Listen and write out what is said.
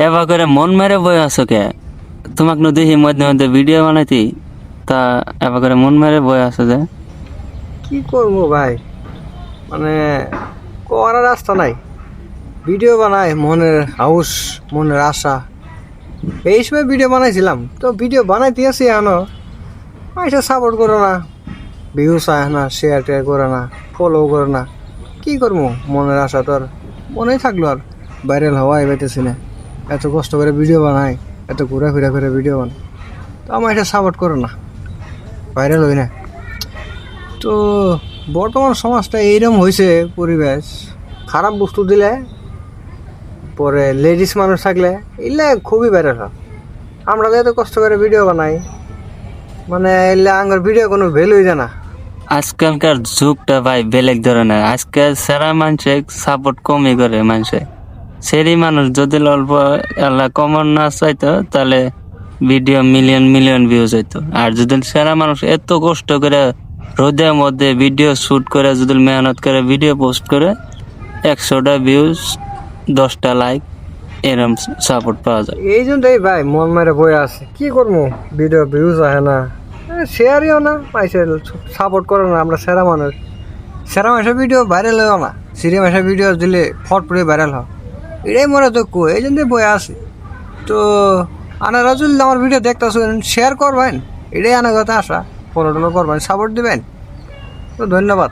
এবার করে মন মেরে বই আছো কে? তোমাকে ন দেখি মধ্যে মধ্যে ভিডিও বানাইতি, তা এবার করে মন মেরে বই আছো যে? কি করবো ভাই, মানে করার রাস্তা নাই। ভিডিও বানাই মনের হাউস, মনের আশা, এই সময় ভিডিও বানাইছিলাম। তো ভিডিও বানাইতে আসি এখনো পয়সা সাপোর্ট করো না, ভিউজ আয় না, শেয়ার টেয়ার করে না, ফলো করে না। কি করবো, মনের আশা তো আর মনেই থাকলো, আর ভাইরাল হওয়া এবাইতেছি না। এত কষ্ট করে ভিডিও বানাই, এত ঘোরাফেরা করে ভিডিও বানাই, তো আমার এটা সাপোর্ট করো না, ভাইরাল হই না। তো বর্তমান সমাজটা এইরকম হয়েছে, পরিবেশ খারাপ বস্তু দিলে পরে লেডিস মানুষ থাকলে এলে খুবই ভাইরাল হয়। আমরা তো এত কষ্ট করে ভিডিও বানাই, মানে এলে আমার ভিডিও কোনো ভ্যালুই যায় না। আজকালকার যুগটা ভাই বেলেগ ধরনের। আজকাল সেরা মানুষে সাপোর্ট কমই করে মানুষে। সেরি মানুষ যদি অল্প আল্লাহ কমন না চাইতো, তাহলে ভিডিও মিলিয়ন মিলিয়ন ভিউজ হইতো। আর যদি সেরা মানুষ এত কষ্ট করে রোদের মধ্যে ভিডিও শুট করে, যদি মেহনত করে ভিডিও পোস্ট করে, 100টা ভিউজ, 10টা লাইক, এরম সাপোর্ট পাওয়া যায়। এই জন্যই ভাই মন মেরে বয়ে আছে, কি করবো, ভিডিও ভিউজ আসে না, শেয়ারইও না, পাইছে সাপোর্ট করে না। আমরা সেরা মানুষ, সেরা মানুষের ভিডিও ভাইরাল হয় না, সিরিয়া মানুষের ভিডিও দিলে ফট করে ভাইরাল হয়। এটাই মনে তো কো, এই জন্যই বয়ে আছে। তো আনারা যদি আমার ভিডিও দেখতেছেন, শেয়ার করবেন, এটাই আনার কথা আশা, ফলো টলো করবেন, সাপোর্ট দিবেন। তো ধন্যবাদ।